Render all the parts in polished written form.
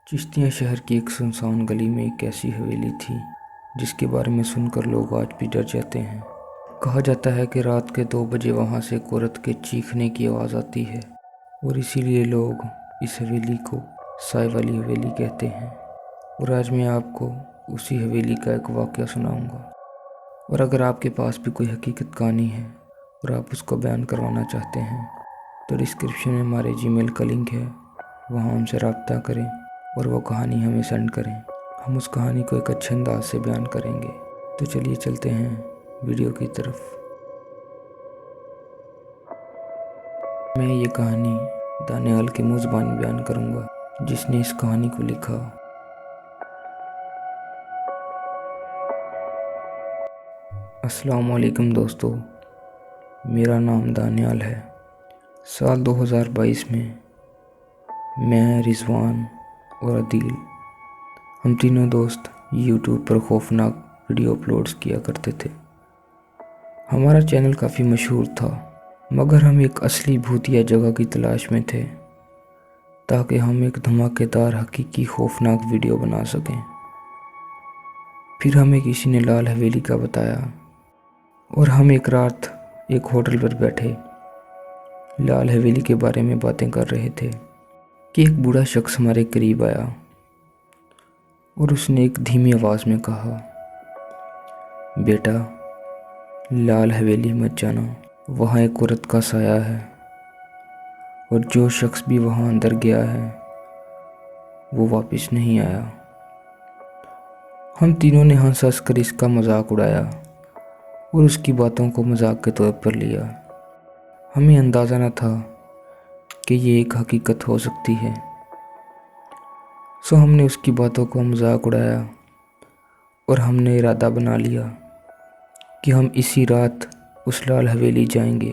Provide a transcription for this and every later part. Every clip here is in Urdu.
چشتیاں شہر کی ایک سنسان گلی میں ایک ایسی حویلی تھی جس کے بارے میں سن کر لوگ آج بھی ڈر جاتے ہیں۔ کہا جاتا ہے کہ رات کے 2 بجے وہاں سے ایک عورت کے چیخنے کی آواز آتی ہے اور اسی لیے لوگ اس حویلی کو سائے والی حویلی کہتے ہیں۔ اور آج میں آپ کو اسی حویلی کا ایک واقعہ سناؤں گا، اور اگر آپ کے پاس بھی کوئی حقیقت کہانی ہے اور آپ اس کو بیان کروانا چاہتے ہیں تو ڈسکرپشن میں ہمارے جی میل کا لنک ہے، وہاں ہم سے رابطہ کریں اور وہ کہانی ہمیں سینڈ کریں۔ ہم اس کہانی کو ایک اچھے انداز سے بیان کریں گے۔ تو چلیے چلتے ہیں ویڈیو کی طرف۔ میں یہ کہانی دانیال کے منہ زبانی بیان کروں گا جس نے اس کہانی کو لکھا۔ السلام علیکم دوستو، میرا نام دانیال ہے۔ سال 2022 میں رضوان اور عدیل ہم تینوں دوست یوٹیوب پر خوفناک ویڈیو اپلوڈز کیا کرتے تھے۔ ہمارا چینل کافی مشہور تھا، مگر ہم ایک اصلی بھوتیا جگہ کی تلاش میں تھے تاکہ ہم ایک دھماکے دار حقیقی خوفناک ویڈیو بنا سکیں۔ پھر ہمیں کسی نے لال حویلی کا بتایا اور ہم ایک رات ایک ہوٹل پر بیٹھے لال حویلی کے بارے میں باتیں کر رہے تھے کہ ایک بوڑھا شخص ہمارے قریب آیا اور اس نے ایک دھیمی آواز میں کہا، بیٹا لال حویلی مت جانا، وہاں ایک عورت کا سایہ ہے اور جو شخص بھی وہاں اندر گیا ہے وہ واپس نہیں آیا۔ ہم تینوں نے ہنس ہنس کر اس کا مذاق اڑایا اور اس کی باتوں کو مذاق کے طور پر لیا۔ ہمیں اندازہ نہ تھا کہ یہ ایک حقیقت ہو سکتی ہے، سو ہم نے اس کی باتوں کو مذاق اڑایا اور ہم نے ارادہ بنا لیا کہ ہم اسی رات اس لال حویلی جائیں گے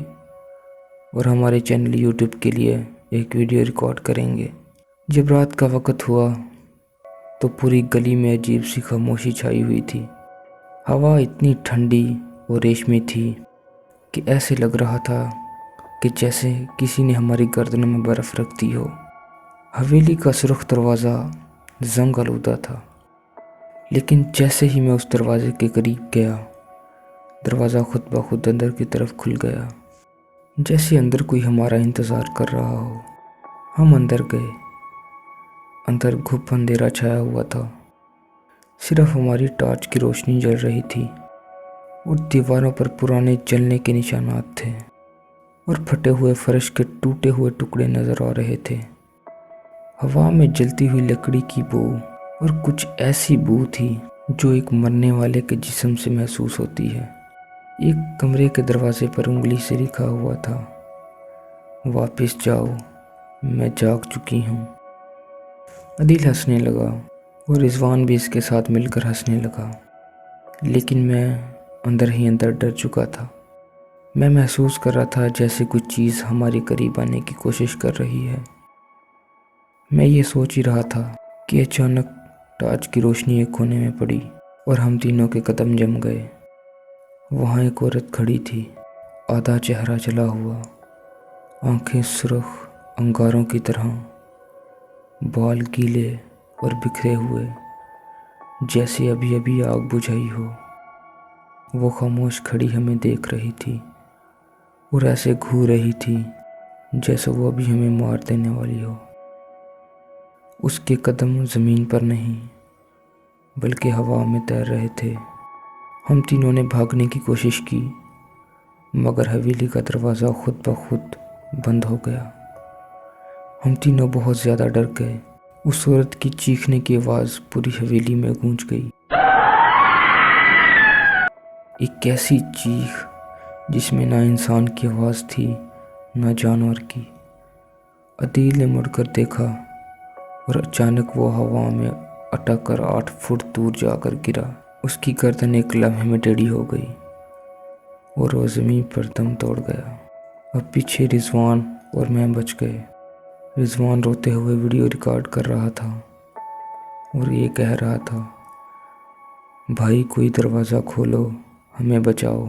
اور ہمارے چینل یوٹیوب کے لیے ایک ویڈیو ریکارڈ کریں گے۔ جب رات کا وقت ہوا تو پوری گلی میں عجیب سی خاموشی چھائی ہوئی تھی۔ ہوا اتنی ٹھنڈی اور ریشمی تھی کہ ایسے لگ رہا تھا کہ جیسے کسی نے ہماری گردنوں میں برف رکھ دی ہو۔ حویلی کا سرخ دروازہ زنگ آلودہ تھا، لیکن جیسے ہی میں اس دروازے کے قریب گیا، دروازہ خود بخود اندر کی طرف کھل گیا، جیسے اندر کوئی ہمارا انتظار کر رہا ہو۔ ہم اندر گئے۔ اندر گھپ اندھیرا چھایا ہوا تھا، صرف ہماری ٹارچ کی روشنی جل رہی تھی اور دیواروں پر پرانے جلنے کے نشانات تھے اور پھٹے ہوئے فرش کے ٹوٹے ہوئے ٹکڑے نظر آ رہے تھے۔ ہوا میں جلتی ہوئی لکڑی کی بو اور کچھ ایسی بو تھی جو ایک مرنے والے کے جسم سے محسوس ہوتی ہے۔ ایک کمرے کے دروازے پر انگلی سے لکھا ہوا تھا، واپس جاؤ، میں جاگ چکی ہوں۔ عدیل ہنسنے لگا اور رضوان بھی اس کے ساتھ مل کر ہنسنے لگا، لیکن میں اندر ہی اندر ڈر چکا تھا۔ میں محسوس کر رہا تھا جیسے کچھ چیز ہمارے قریب آنے کی کوشش کر رہی ہے۔ میں یہ سوچ ہی رہا تھا کہ اچانک ٹارچ کی روشنی ایک کونے میں پڑی اور ہم تینوں کے قدم جم گئے۔ وہاں ایک عورت کھڑی تھی، آدھا چہرہ جلا ہوا، آنکھیں سرخ انگاروں کی طرح، بال گیلے اور بکھرے ہوئے جیسے ابھی ابھی آگ بجھائی ہو۔ وہ خاموش کھڑی ہمیں دیکھ رہی تھی اور ایسے گھور رہی تھی جیسے وہ ابھی ہمیں مار دینے والی ہو۔ اس کے قدم زمین پر نہیں بلکہ ہوا میں تیر رہے تھے۔ ہم تینوں نے بھاگنے کی کوشش کی، مگر حویلی کا دروازہ خود بخود بند ہو گیا۔ ہم تینوں بہت زیادہ ڈر گئے۔ اس عورت کی چیخنے کی آواز پوری حویلی میں گونج گئی، ایک ایسی چیخ جس میں نہ انسان کی آواز تھی نہ جانور کی۔ عدیل نے مڑ کر دیکھا اور اچانک وہ ہوا میں اٹک کر 8 فٹ دور جا کر گرا۔ اس کی گردن ایک لمحے میں ٹیڑھی ہو گئی اور وہ زمین پر دم توڑ گیا۔ اب پیچھے رضوان اور میں بچ گئے۔ رضوان روتے ہوئے ویڈیو ریکارڈ کر رہا تھا اور یہ کہہ رہا تھا، بھائی کوئی دروازہ کھولو، ہمیں بچاؤ۔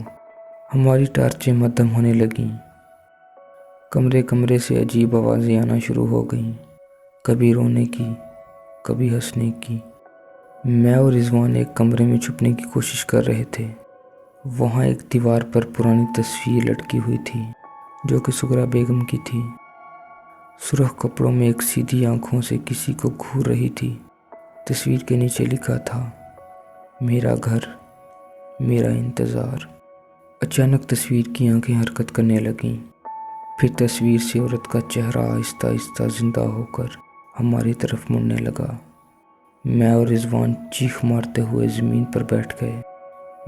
ہماری ٹارچیں مدھم ہونے لگیں۔ کمرے سے عجیب آوازیں آنا شروع ہو گئیں، کبھی رونے کی، کبھی ہنسنے کی۔ میں اور رضوان ایک کمرے میں چھپنے کی کوشش کر رہے تھے۔ وہاں ایک دیوار پر پرانی تصویر لٹکی ہوئی تھی جو کہ سغرا بیگم کی تھی۔ سرخ کپڑوں میں ایک سیدھی آنکھوں سے کسی کو گھور رہی تھی۔ تصویر کے نیچے لکھا تھا، میرا گھر، میرا انتظار۔ اچانک تصویر کی آنکھیں حرکت کرنے لگیں۔ پھر تصویر سے عورت کا چہرہ آہستہ آہستہ زندہ ہو کر ہماری طرف مڑنے لگا۔ میں اور رضوان چیخ مارتے ہوئے زمین پر بیٹھ گئے۔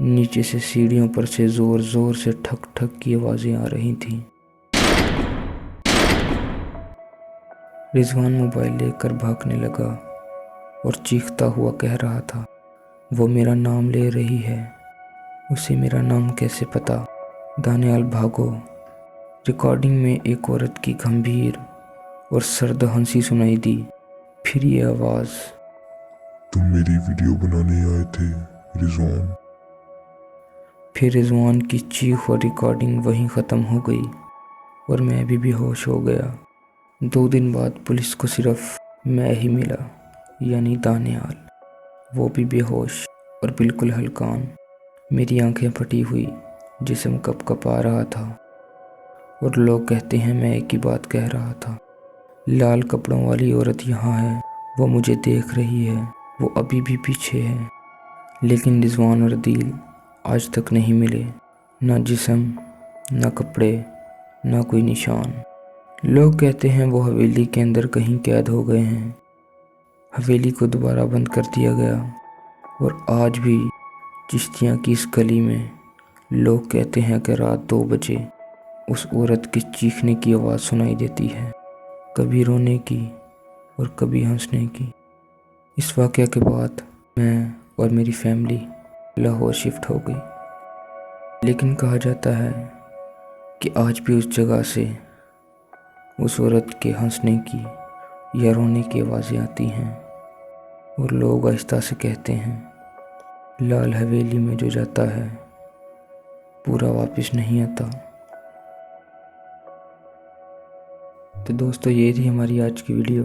نیچے سے سیڑھیوں پر سے زور زور سے ٹھک ٹھک کی آوازیں آ رہی تھیں۔ رضوان موبائل لے کر بھاگنے لگا اور چیختا ہوا کہہ رہا تھا، وہ میرا نام لے رہی ہے، اسے میرا نام کیسے پتا؟ دانیال بھاگو۔ ریکارڈنگ میں ایک عورت کی گمبھیر اور سرد ہنسی سنائی دی۔ پھر یہ آواز، تم میری ویڈیو بنانے آئے تھے رضوان؟ پھر رضوان کی چیخ اور ریکارڈنگ وہیں ختم ہو گئی اور میں بھی بے ہوش ہو گیا۔ 2 دن بعد پولیس کو صرف میں ہی ملا، یعنی دانیال، وہ بھی بے ہوش اور بالکل ہلکان۔ میری آنکھیں پھٹی ہوئی، جسم کپ کپا رہا تھا اور لوگ کہتے ہیں میں ایک ہی بات کہہ رہا تھا، لال کپڑوں والی عورت یہاں ہے، وہ مجھے دیکھ رہی ہے، وہ ابھی بھی پیچھے ہے۔ لیکن رضوان اور عدیل آج تک نہیں ملے، نہ جسم، نہ کپڑے، نہ کوئی نشان۔ لوگ کہتے ہیں وہ حویلی کے اندر کہیں قید ہو گئے ہیں۔ حویلی کو دوبارہ بند کر دیا گیا اور آج بھی چشتیاں کی اس گلی میں لوگ کہتے ہیں کہ رات 2 بجے اس عورت کے چیخنے کی آواز سنائی دیتی ہے، کبھی رونے کی اور کبھی ہنسنے کی۔ اس واقعہ کے بعد میں اور میری فیملی لاہور شفٹ ہو گئی، لیکن کہا جاتا ہے کہ آج بھی اس جگہ سے اس عورت کے ہنسنے کی یا رونے کی آوازیں آتی ہیں اور لوگ آہستہ سے کہتے ہیں، لال حویلی میں جو جاتا ہے پورا واپس نہیں آتا۔ تو دوستو، یہ تھی ہماری آج کی ویڈیو۔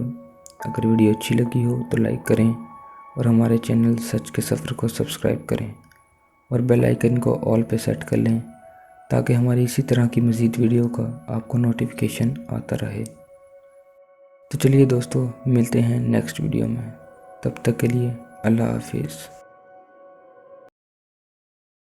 اگر ویڈیو اچھی لگی ہو تو لائک کریں اور ہمارے چینل سچ کے سفر کو سبسکرائب کریں اور بیل آئیکن کو آل پہ سیٹ کر لیں تاکہ ہماری اسی طرح کی مزید ویڈیو کا آپ کو نوٹیفیکیشن آتا رہے۔ تو چلیے دوستو، ملتے ہیں نیکسٹ ویڈیو میں، تب تک کے لیے اللہ حافظ۔